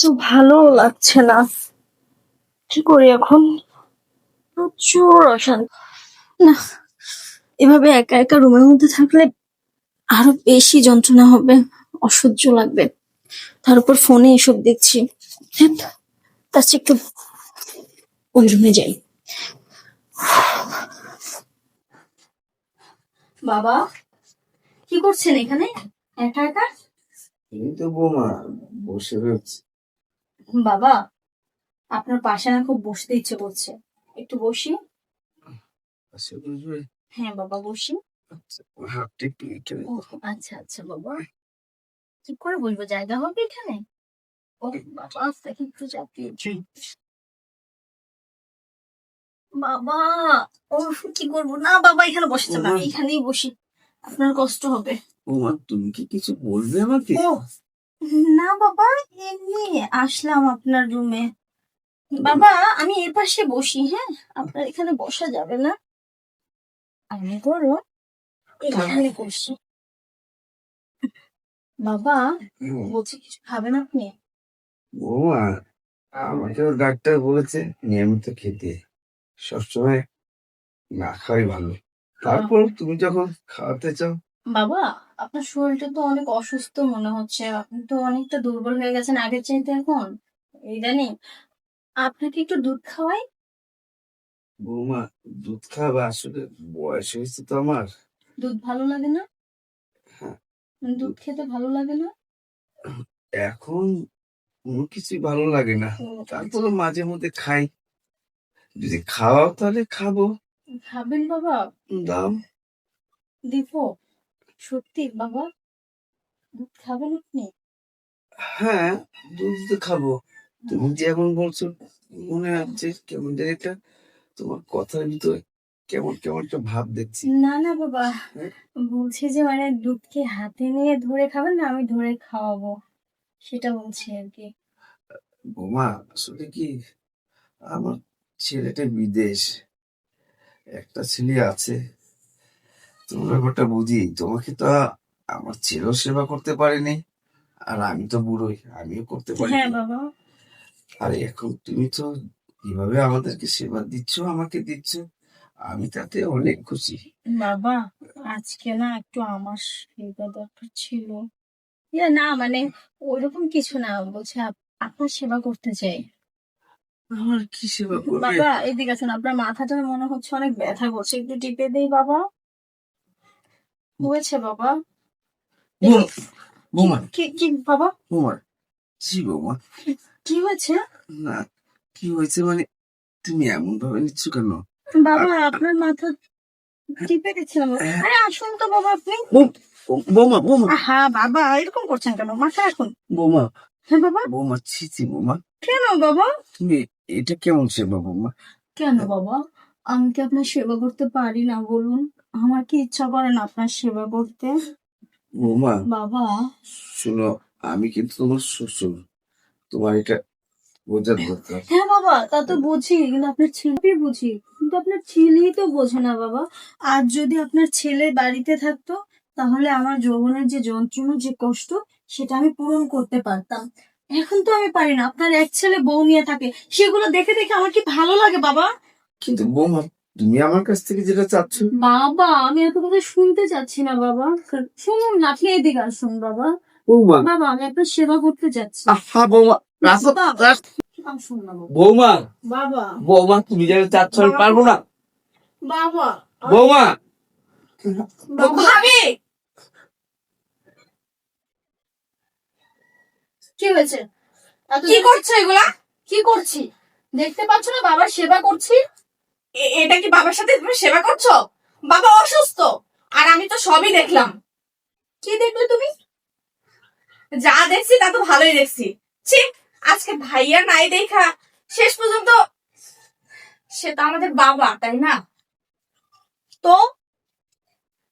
তো ভালো লাগছে না, কি করি এখন? প্রচুর অশান্তি। না, এভাবে একা একা রুমের মধ্যে থাকলে আরো বেশি যন্ত্রণা হবে, অসহ্য লাগবে। তার উপর ফোনে এসব দেখছি। ধ্যাৎ, তার চেয়ে একটু ওই রুমে যাই। বাবা, কি করছেন এখানে একা একা? এই তো বৌমা বসে রয়েছে। বাবা, আপনার পাশে না খুব বসতে ইচ্ছে করছে, একটু বসি। আচ্ছা বুঝবে। হ্যাঁ বাবা, বসি। আচ্ছা, হাতটা একটু এখানে। ও আচ্ছা আচ্ছা বাবা, কি করে বসবো, জায়গা হবে এখানে? ও বাবা, দেখি একটু চাপিয়েছি। বাবা, ও কি করবো না বাবা, এখানে বসতে না, আমি এখানেই বসি, আপনার কষ্ট হবে। বৌমা তুমি কি কিছু বলবে আমাকে? ও না বাবা, এমনি আসলাম আপনার রুমে। বাবা, আমি এর পাশে বসি, হ্যাঁ? আপনার এখানে বসা যাবে না, আমি করো এখানে বসি। বাবা, বলছি কিছু খাবেন আপনি? বৌমা আমাকেও ডাক্তার বলেছে নিয়মিত খেতে, সবসময় না খাওয়াই ভালো। তারপর তুমি যখন খাওয়াতে চাও। বাবা, আপনার শরীরটা তো অনেক অসুস্থ মনে হচ্ছে, আপনি তো অনেকটা দুর্বল হয়ে গেছেন আগের চাইতে এখন ইদানিং। আপনাকে একটু দুধ খাওয়াই। বৌমা দুধ খাওয়া, আসলে বয়স হয়েছে তো আমার। দুধ ভালো লাগে না? হ্যাঁ, দুধ খেতে ভালো লাগে না? এখন কোনো কিছুই ভালো লাগে না, তারপরে মাঝে মধ্যে খাই। যদি খাওয়াও তাহলে খাবো। খাবেন বাবা? দাও। দিব? সত্যি বাবা, দুধ খাবেন আপনি? হ্যাঁ, দুধ তো খাবো। তুমি যে এখন বলছো, মনে হচ্ছে কেমন জানি একটা তোমার কথার ভিতরে কেমন কেমন একটা ভাব দেখছি। না না বাবা, হ্যাঁ? বলছি যে মানে দুধকে হাতে নিয়ে ধরে খাবেন না, আমি ধরে খাওয়াবো, সেটা বলছি আর কি। বৌমা আসলে কি, আমার ছেলেটা বিদেশ, একটা ছেলে আছে। তোমার ব্যাপারটা বুঝি, তোমাকে তো আমার ছেলেও সেবা করতে পারেনি, আর আমি তো বুড়োই, আমিও করতে হ্যাঁ পারিনি। বাবা। আর এখন তুমি তো কিভাবে আমাদেরকে সেবা দিচ্ছ, আমাকে দিচ্ছ, আমি তাতে অনেক খুশি। বাবা, আজকে না একটু আমার সেবা দরকার ছিল। না মানে ওইরকম কিছু না, বলছে আপনার সেবা করতে চাই। আমার কি সেবা করবে? বাবা এদিকে আসুন, আপনার মাথাটা মনে হচ্ছে অনেক ব্যথা করছে, একটু টিপে দেই বাবা। হয়েছে বাবা? বৌমা কি কি বাবা, বৌমা জি বৌমা। কি হয়েছে? না, কি হয়েছে মানে তুমি এমন ভাবে নিচ্ছ কেন? বাবা আপনার মাথা টিপে দিচ্ছিলাম। হ্যাঁ। আরে আসুন তো বাবা আপনি। বৌমা বৌমা হ্যাঁ বাবা, এরকম করছেন কেন, মাথা রাখুন। বৌমা হ্যাঁ বাবা। বৌমা ছি ছি বৌমা, কেন বাবা? তুমি এটা কেমন সেবা বৌমা? কেন বাবা, আমি কি আপনার সেবা করতে পারি না বলুন? আমার কি ইচ্ছা করে না আপনার সেবা করতে? বৌমা বাবা শুনো, আমি কিন্তু তোমার শ্বশুর, তোমার এটা বোঝার দরকার। হ্যাঁ বাবা, তা তো বুঝি, কিন্তু আপনার ছেলে বুঝি, কিন্তু আপনার ছেলেই তো বোঝে না বাবা। আর যদি আপনার ছেলে বাড়িতে থাকতো, তাহলে আমার যৌবনের যে যন্ত্রণা, যে কষ্ট, সেটা আমি পূরণ করতে পারতাম। এখন তো আমি পারি না, আপনার এক ছেলে বউ নিয়ে থাকে, সেগুলো দেখে দেখে আমার কি ভালো লাগে বাবা। কিন্তু বৌমা তুমি আমার কাছ থেকে যেটা চাচ্ছ। বাবা আমি এত কথা শুনতে চাচ্ছি না বাবা, শুনুন না, আপনি এদিকে আসুন বাবা। বৌমা বাবা আমি আপনার সেবা করতে চাচ্ছি। আহা বৌমা, আসুন না বাবা। বৌমা বাবা বৌমা তুমি যেটা চাচ্ছ আমি পারবো না। বাবা বৌমা ভাবি, কি হয়েছে? কি করছো এগুলা? কি করছি দেখতে পাচ্ছ না, বাবার সেবা করছি। এটা কি বাবার সাথে তুমি সেবা করছো? বাবা অসুস্থ, আর আমি তো সবই দেখলাম। কি দেখলে তুমি? যা দেখছি তা তো ভালোই দেখছি। ছি, আজকে ভাইয়া নাই দেখা শেষ পর্যন্ত সে তো আমাদের বাবা, তাই না? তো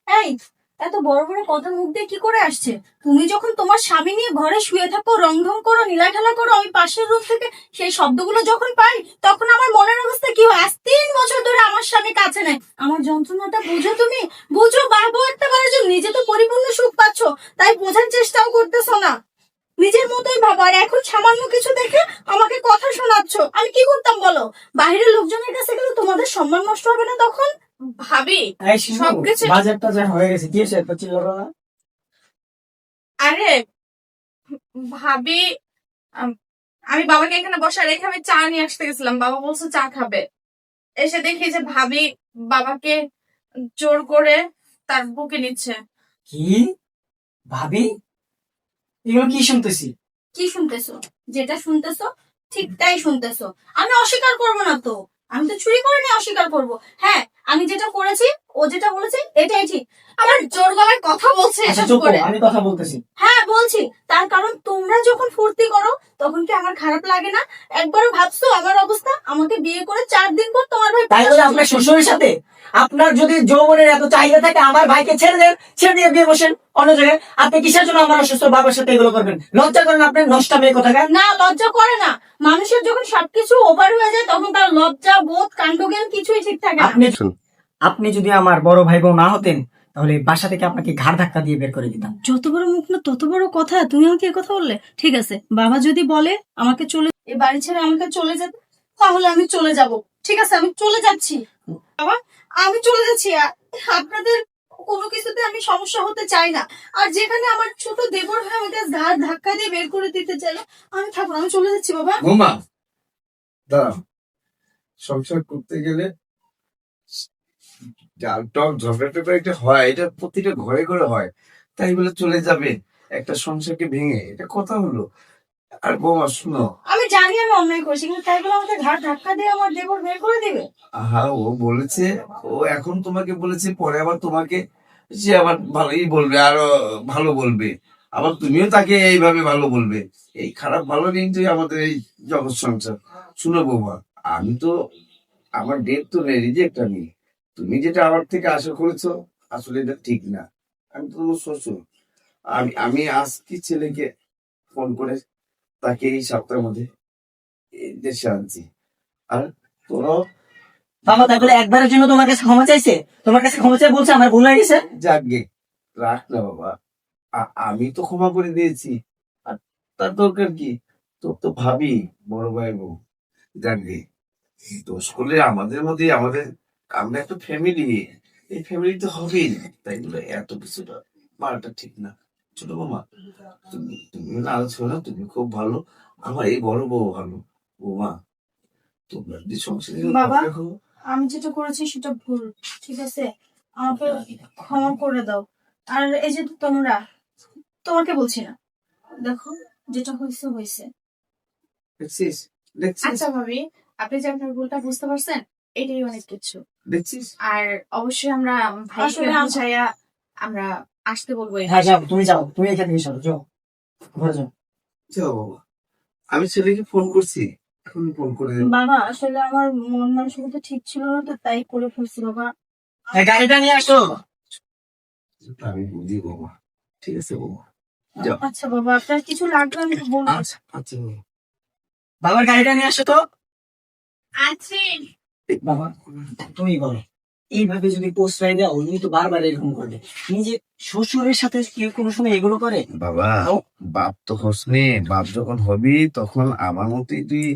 এই, এত বড় বড় কথা মুখ দিয়ে কি করে আসছে? তুমি যখন তোমার স্বামী নিয়ে ঘরে শুয়ে থাকো, রংঢং করো, নীলা খেলা করো, আমি পাশের রুম থেকে সেই শব্দগুলো যখন পাই, তখন আমার মনের অবস্থা কি হয়? আজ 3 বছর ধরে আমার স্বামী কাছে নেই। আমার যন্ত্রণাটা বুঝো তুমি? বুঝো? বাবু একটা বারের জন্য নিজে তো পরিপূর্ণ সুখ পাচ্ছ, তাই বোঝার চেষ্টাও করতেছো না। নিজের মতোই ভাবো, আর এখন সামান্য কিছু দেখে আমাকে কথা শোনাচ্ছ। আমি কি করতাম বলো? বাইরের লোকজনের কাছে গেলে তোমাদের সম্মান নষ্ট হবে না তখন? ভাবি এই শিমু, সবকিছু বাজারটা যা হয়ে গেছে কি এসে এত চিল্লালো না? আরে ভাবি, আমি বাবাকে এখানে বসা রেখে আমি চা নিয়ে আসতে গেছিলাম, বাবা বলছে চা খাবে। এসে দেখি যে ভাবি বাবাকে জোর করে তার বুকে নিচ্ছে। কি ভাবি, এগুলো কি শুনতেছি? কি শুনতেছো? যেটা শুনতেছো ঠিক তাই শুনতেছো। আমি অস্বীকার করবো না তো। আমি তো চুরি করে নিয়ে অস্বীকার করবো? হ্যাঁ, আমি যেটা করেছি, ও যেটা বলেছে এটাই ঠিক। আমার জোর গলায় কথা বলছে আচ্ছা এসব চুপ করো, করে। আমি কথা বলতেছি। হ্যাঁ বলছি, তার কারণ তোমরা যখন ফুর্তি করো তখন কি আমার খারাপ লাগে না? একবারও ভাবছো আমার অবস্থা? আমাকে বিয়ে করে 4 দিন পর তোমার ভাই তাই বলে আপনার শ্বশুরের সাথে আপনার যদি যৌবনের এত চাহিদা থাকে, আমার ভাইকে ছেড়ে দেন, ছেড়ে দিয়ে বিয়ে বসেন অন্য জায়গায়। আপনি কিসের জন্য আমার অসুস্থ বাবার সাথে এগুলো করবেন? লজ্জা করেন আপনার নষ্টা মেয়ে কোথাকার? না, লজ্জা করে না। মানুষের যখন সবকিছু ওভার হয়ে যায় তখন তার লজ্জা বোধ কাণ্ডজ্ঞান কিছুই ঠিক থাকে না। আপনি যদি আমার বড় ভাই বোন না হতেন, তাহলে বাসা থেকে আপনাকে ঘাড় ধাক্কা দিয়ে বের করে দিতাম। যত বড় মুখ না তত বড় কথা। তুমি আমাকে কথা বললে? ঠিক আছে, বাবা যদি বলে আমাকে চলে, এই বাড়ি ছেড়ে আমাকে চলে যেতে, তাহলে আমি চলে যাব। ঠিক আছে, আমি চলে যাচ্ছি। বাবা, আমি চলে যাচ্ছি। আপনাদের কোনো কিছুতে আমি সমস্যা হতে চাই না। আর যেখানে আমার ছোট দেবর ভাই আমাকে ঘাড় ধাক্কা দিয়ে বের করে দিতে চাইলো, আমি থাকবো না, আমি চলে যাচ্ছি বাবা। বৌমা দাঁড়াও, সংসার করতে গেলে ডাল টক ঝগড়া টগড়া এটা হয়, এটা প্রতিটা ঘরে ঘরে হয়। তাই বলে চলে যাবে একটা সংসারকে ভেঙে? এটা কথা হলো? আর বৌমা শুনো, আমি জানি আমি অন্যায় করছি, কিন্তু তাই বলে আমাকে ঘাড় ধাক্কা দিয়ে আমার দেবর বের করে দিবে? হ্যাঁ ও বলেছে, ও এখন তোমাকে বলেছে, পরে আবার তোমাকে সে আবার ভালোই বলবে, আরো ভালো বলবে, আবার তুমিও তাকে এইভাবে ভালো বলবে। এই খারাপ ভালো কিন্তু আমাদের এই জগৎ সংসার। শুনো বৌমা, আমি তো আমার ডেট তো নেই, রিজেক্ট আমি। তুমি যেটা আমার থেকে আশা করেছো আসলে এটা ঠিক না। আমি তো তোমার শ্বশুর। আমি আমি আজকে ছেলেকে ফোন করে তাকে এই সপ্তাহের মধ্যে এই দেশে আনছি। আর তোরাও বাবা তাহলে একবারের জন্য তোমার কাছে ক্ষমা চাইছে, তোমার কাছে ক্ষমা চাই বলছে আমার ভুল হয়ে গেছে। যাকগে, রাখ না বাবা। আমি তো ক্ষমা করে দিয়েছি, আর তার দরকার কি? তোর তো ভাবি, বড় ভাই বউ। যাকগে, দোষ করলে আমাদের মধ্যে, আমাদের, আমরা একটা ফ্যামিলি, এই ফ্যামিলি তো হবেই। তাই বলে এত কিছুটা মারাটা ঠিক না। ছোট বৌমা, তুমি আলোচনা, তুমি খুব ভালো, আমার এই বড় বউ ভালো। বৌমা, তোমরা যদি সংসারে বাবা, রাখো। আমি যেটা করেছি সেটা ভুল, ঠিক আছে? আমাকে ক্ষমা করে দাও। আর এই যে তোমরা, তোমাকে বলছি না, দেখো যেটা হয়েছে হয়েছে। দেখছিস, দেখছিস, আচ্ছা ভাবি, আপনি যে আপনার ভুলটা বুঝতে পারছেন এটাই অনেক কিছু। দেখছিস। আর অবশ্যই আমরা ভাইকে আসলে বুঝাইয়া আমরা আসতে বলবো এই হ্যাঁ যাও, তুমি যাও, তুমি এখান থেকে সরো, যাও ঘরে যাও। যাও বাবা, আমি ছেলেকে ফোন করছি, এখন ফোন করে দেবো। বাবা, আসলে আমার মন মানসিকতা ঠিক ছিল না তো, তাই করে ফেলছি বাবা। গাড়িটা নিয়ে আসো। আমি বুঝি বাবা, ঠিক আছে বাবা, যাও। আচ্ছা বাবা, আপনার কিছু লাগবে আমি বলবো। আচ্ছা আচ্ছা বাবা। বাবার গাড়িটা নিয়ে আসো তো। আছি। বাবা তুমি বলো, এইভাবে যদি পোস্টাই দেয় উনি তো বারবার এরকম করবে। নিজে শ্বশুরের সাথে কেউ কোনো সময় এগুলো করে? বাবা, বাপ তো হসনে, বাপ যখন হবি তখন আমার মতোই তুই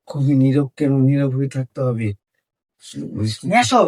খুবই নীরব, কেন নীরব হয়ে থাকতে হবে? বুঝিস না? নিয়ে আসো।